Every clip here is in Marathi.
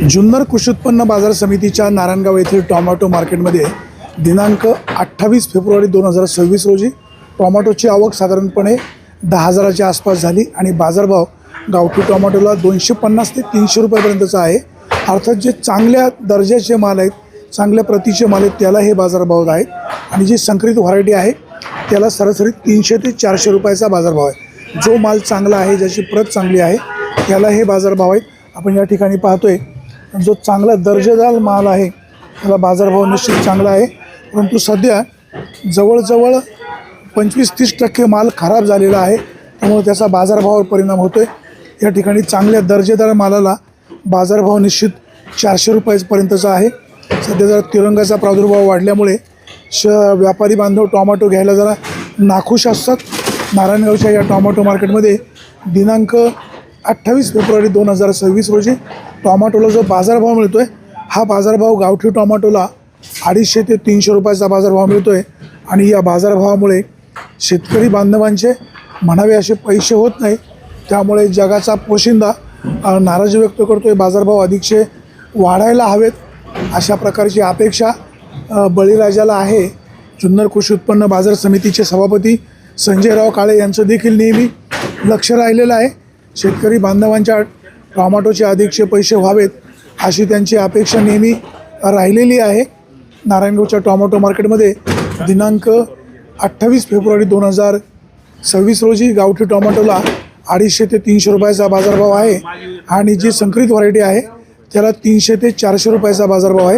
जुन्नर कृषी उत्पन्न बाजार समितीच्या नारायणगाव येथील टोमॅटो मार्केटमध्ये दिनांक 28 फेब्रुवारी 2026 रोजी टोमॅटोची आवक साधारणपणे 10,000च्या आसपास झाली आणि बाजारभाव गावठी टोमॅटोला 250 ते 300 रुपयापर्यंतचा आहे। अर्थात जे चांगल्या दर्जाचे माल आहेत, चांगल्या प्रतीचे माल आहेत त्याला हे बाजारभाव आहेत आणि जी संकरित व्हरायटी आहे त्याला सरासरी 300 ते 400 रुपयाचा बाजारभाव आहे। जो माल चांगला आहे, ज्याची प्रत चांगली आहे त्याला हे बाजारभाव आहेत। आपण या ठिकाणी पाहतोय जो चांगला दर्जेदार माल आहे त्याला बाजारभाव निश्चित चांगला आहे, परंतु सध्या जवळजवळ 25-30% माल खराब झालेला आहे, त्यामुळे त्याचा बाजारभावावर परिणाम होतो आहे। या ठिकाणी चांगल्या दर्जेदार मालाला बाजारभाव निश्चित 400 रुपयापर्यंतचा आहे। सध्या जरा तिरंगाचा प्रादुर्भाव वाढल्यामुळे व्यापारी बांधव टोमॅटो घ्यायला जरा नाखुश असतात। नारायणगावच्या या टोमॅटो मार्केटमध्ये दिनांक 28 फेब्रुवारी 2026 रोजी टोमॅटोला जो बाजारभाव मिळतो आहे हा बाजारभाव गावठी टोमॅटोला 250 ते 300 रुपयाचा बाजारभाव मिळतो आहे आणि या बाजारभावामुळे शेतकरी बांधवांचे म्हणावे असे पैसे होत नाही, त्यामुळे जगाचा पोशिंदा नाराजी व्यक्त करतो आहे। बाजारभाव अधिकचे वाढायला हवेत अशा प्रकारची अपेक्षा बळीराजाला आहे। जुन्नर कृषी उत्पन्न बाजार समितीचे सभापती संजयराव काळे यांचं देखील नेहमी लक्ष राहिलेलं आहे। शेतकरी बांधवांच्या टोमॅटोचे अधिकचे पैसे व्हावेत अशी त्यांची अपेक्षा नेहमी राहिलेली आहे। नारायणगावच्या टोमॅटो मार्केटमध्ये दिनांक 28 फेब्रुवारी 2026 रोजी गावठी टोमॅटोला 250 ते 300 रुपयाचा बाजारभाव आहे आणि जी संकरित व्हरायटी आहे त्याला 300 ते 400 रुपयाचा बाजारभाव आहे।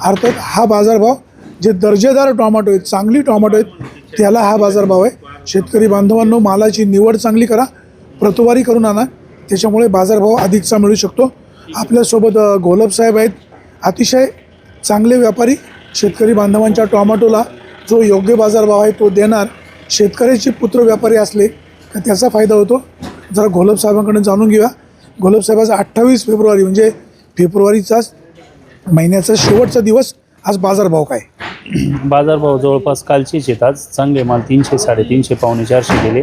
अर्थात हा बाजारभाव जे दर्जेदार टोमॅटो आहेत, चांगली टोमॅटो आहेत त्याला हा बाजारभाव आहे। शेतकरी बांधवांनो, मालाची निवड चांगली करा, प्रतवारी करून आणा, त्याच्यामुळे बाजारभाव अधिकचा मिळू शकतो। आपल्यासोबत घोलप साहेब आहेत, अतिशय चांगले व्यापारी। शेतकरी बांधवांच्या टोमॅटोला जो योग्य बाजारभाव आहे तो देणार। शेतकऱ्याचे पुत्र व्यापारी असले तर त्याचा फायदा होतो। जरा घोलप साहेबांकडून जाणून घेऊया। घोलप साहेबाचा 28 फेब्रुवारी म्हणजे फेब्रुवारीचाच महिन्याचा शेवटचा दिवस, आज बाजारभाव काय? बाजारभाव जवळपास कालचेच आहेत। आज चांगले माल 300, 350, पावणे 400 गेले।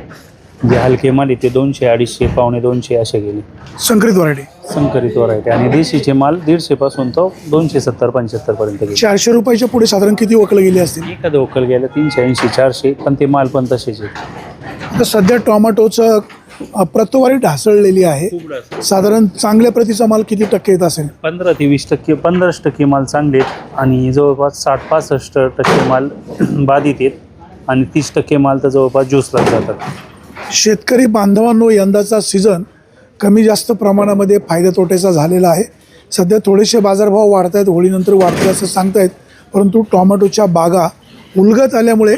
जे हलके माल ते 200, 250, पावणे 200 असे गेले। संकरित व्हरायटी संकरित व्हरायटी आणि देशीचे माल 150 पासून तो 270-75 पर्यंत गेले। 400 रुपयाच्या पुढे साधारण किती वकलं गेली असतील? एखादं वक्कल गेलं 380, 400, पण ते माल पण तसेच आहेत। आता सध्या टोमॅटोचं प्रतवारी ढासळलेली आहे, साधारण चांगल्या प्रतीचा माल किती टक्के येत असेल? 15 ते 20%, 15% माल चांगले आहेत आणि जवळपास 60-65% माल बाधित आहेत आणि 30% माल तर जवळपास ज्यूसला जातात। शेतकरी बांधवांनो, यंदाचा सीझन कमी जास्त प्रमाणामध्ये फायदा तोट्याचा झालेला आहे। सध्या थोडेसे बाजारभाव वाढत आहेत, होळीनंतर वाढतील असं सांगतायत, परंतु टोमॅटोच्या बागा उलगत आल्यामुळे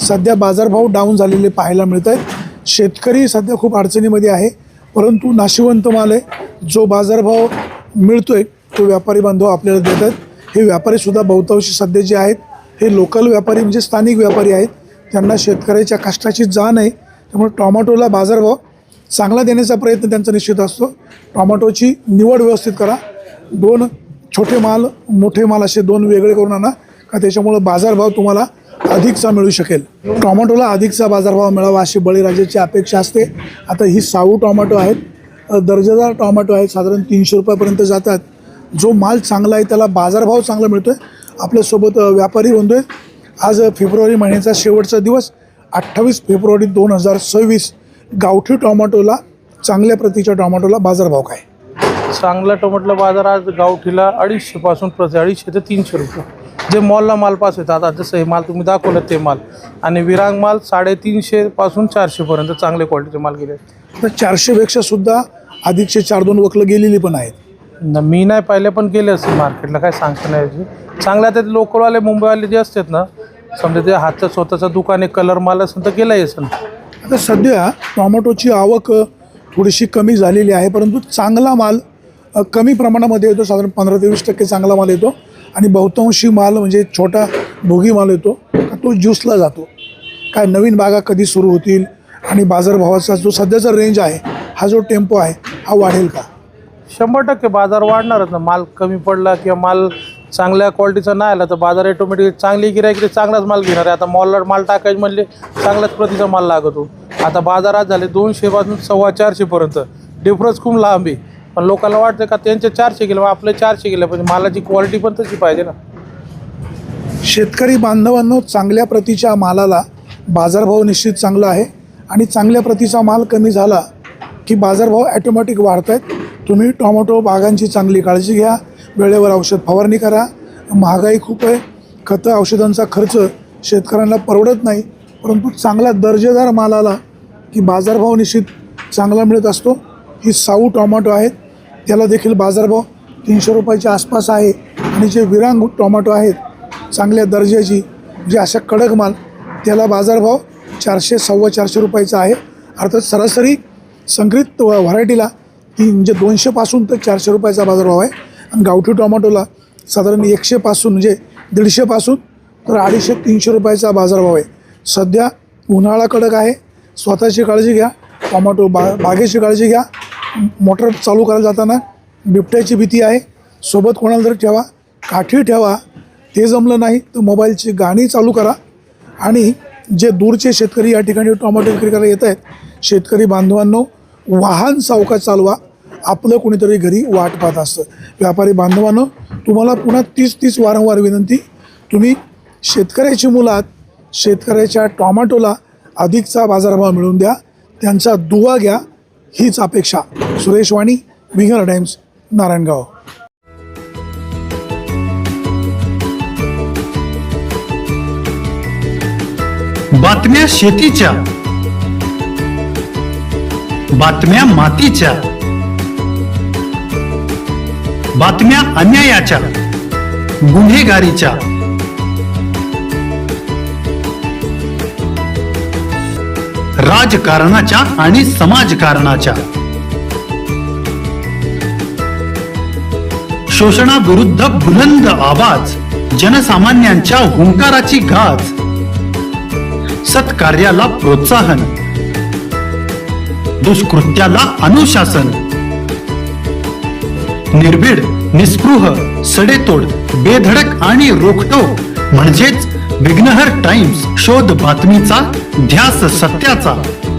सध्या बाजारभाव डाऊन झालेले पाहायला मिळत आहेत। शेतकरी सध्या खूप अडचणीमध्ये आहे, परंतु नाशिवंत माल आहे, जो बाजारभाव मिळतो आहे तो व्यापारी बांधव आपल्याला देतात। हे व्यापारीसुद्धा बहुतांशी सध्या जे आहेत हे लोकल व्यापारी म्हणजे स्थानिक व्यापारी आहेत, त्यांना शेतकऱ्याच्या कष्टाची जाण आहे, त्यामुळे टोमॅटोला बाजारभाव चांगला देण्याचा प्रयत्न त्यांचा निश्चित असतो। टोमॅटोची निवड व्यवस्थित करा, 2 छोटे माल मोठे माल असे 2 वेगळे करून आणा का त्याच्यामुळे बाजारभाव तुम्हाला अधिकचा मिळू शकेल। टोमॅटोला अधिकचा बाजारभाव मिळावा अशी बळीराजाची अपेक्षा असते। आता ही साऊ टोमॅटो आहेत, दर्जेदार टोमॅटो आहेत, साधारण 300 रुपयापर्यंत जातात। जो माल चांगला आहे त्याला बाजारभाव चांगला मिळतो आहे। आपल्यासोबत व्यापारी बंधू आहेत। आज फेब्रुवारी महिन्याचा शेवटचा दिवस 28 फेब्रुवारी 2026 गावठी टोमॅटोला, चांगल्या प्रतीच्या टोमॅटोला बाजारभाव काय? चांगला टोमॅटोला बाजार आज गावठीला 250 पासून 250 ते 300 रुपये। जे मॉलला माल पास येतात, आता जसं हे माल तुम्ही दाखवलं ते माल, आणि विरांग माल 350 पासून 400 पर्यंत चांगले क्वालिटीचे माल गेले। तर 400पेक्षा सुद्धा अधिकचे 4-2 वकलं गेलेली पण आहेत। मी नाही पाहिले पण गेले असेल मार्केटला, काय सांगता नाही। चांगल्या ते लोकलवाले मुंबईवाले जे असतात ना, समजा ते हातचं स्वतःचं दुकान आहे, कलर माल असेल तर गेला असेल। आता सध्या टोमॅटोची आवक थोडीशी कमी झालेली आहे, परंतु चांगला माल कमी प्रमाणामध्ये येतो, साधारण 15 ते 20% चांगला माल येतो आणि बहुतांशी माल म्हणजे छोटा भोगी माल येतो, तो ज्यूसला जातो। काय नवीन बागा कधी सुरू होतील आणि बाजारभावाचा जो सध्याचा रेंज आहे, हा जो टेम्पो आहे हा वाढेल का? 100% बाजार वाढणारच ना। माल कमी पडला किंवा माल चांगल्या क्वालिटीचा नाही आला तर बाजार ऑटोमॅटिक चांगली गिराईक चांगलाच माल घेणार आहे। आता मॉलला माल टाकायचे म्हणले चांगल्याच प्रतीचा माल लागतो। आता बाजारात झाले 200 पासून 450 पर्यंत, डिफरन्स खूप लांब आहे। पण लोकांना वाटतं का त्यांचे 400 गेले आपले 400 गेले, पण मालाची क्वालिटी पण तशी पाहिजे ना. शेतकरी बांधवांनो, चांगल्या प्रतीच्या मालाला बाजारभाव निश्चित चांगला आहे आणि चांगल्या प्रतीचा माल कमी झाला की बाजारभाव ॲटोमॅटिक वाढत आहेत. तुम्ही टोमॅटो बागांची चांगली काळजी घ्या, वेळेवर औषध फवारणी करा. महागाई खूप आहे, खतं औषधांचा खर्च शेतकऱ्यांना परवडत नाही, परंतु चांगला दर्जेदार माल आला की बाजारभाव निश्चित चांगला मिळत असतो. ही साऊ टोमॅटो आहेत, त्याला देखील बाजारभाव 300 रुपयाच्या आसपास आहे. आणि जे विरांग टोमॅटो आहेत चांगल्या दर्जाची, जे अशा कडक माल, त्याला बाजारभाव 400 450 रुपयाचा आहे. अर्थात सरासरी संकरित व्हरायटीला म्हणजे 200 तर 400 रुपयाचा बाजारभाव आहे. आणि गावठी टोमॅटोला साधारण 100 म्हणजे 150 तर 250-300 रुपयाचा बाजारभाव आहे. सध्या उन्हाळा कडक आहे, स्वतःची काळजी घ्या, टोमॅटो बागेची काळजी घ्या. मोटर चालू करायला जाताना बिबट्याची भीती आहे, सोबत कोणाला तरी ठेवा, काठी ठेवा. ते जमलं नाही तर मोबाईलची गाणी चालू करा. आणि जे दूरचे शेतकरी या ठिकाणी टोमॅटो विक्री करायला येत आहेत, शेतकरी बांधवांनो, वाहन सावकाश चालवा, आपलं कोणीतरी घरी वाट पाहत असतं. व्यापारी बांधवांनो, तुम्हाला पुन्हा तीच वारंवार विनंती, तुम्ही शेतकऱ्याची मुलात शेतकऱ्याच्या टोमॅटोला अधिकचा बाजारभाव मिळवून द्या, त्यांचा दुवा घ्या, हीच अपेक्षा. सुरेश वाणी, विंगर टाइम्स, नारायणगाव. बातम्या शेतीच्या, बातम्या मातीच्या, बातम्या अन्यायाच्या, गुन्हेगारीच्या, राजकारणाच्या आणि समाजकारणाच्या, शोषणाविरुद्ध बुलंद आवाज, जनसामान्यांच्या हुंकाराची गाज, सत्कार्याला प्रोत्साहन, दुष्कृत्याला अनुशासन, निर्भीड, निस्पृह, सडेतोड, बेधडक आणि रोखटोक म्हणजेच विघ्नहर टाइम्स. शोध बातमीचा, ध्यास सत्याचा.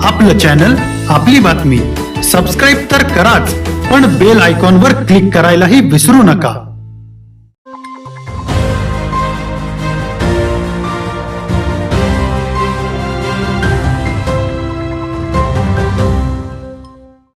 आपलं चॅनल, आपली बातमी. सबस्क्राईब तर कराच, पण बेल आयकॉनवर क्लिक करायलाही विसरू नका.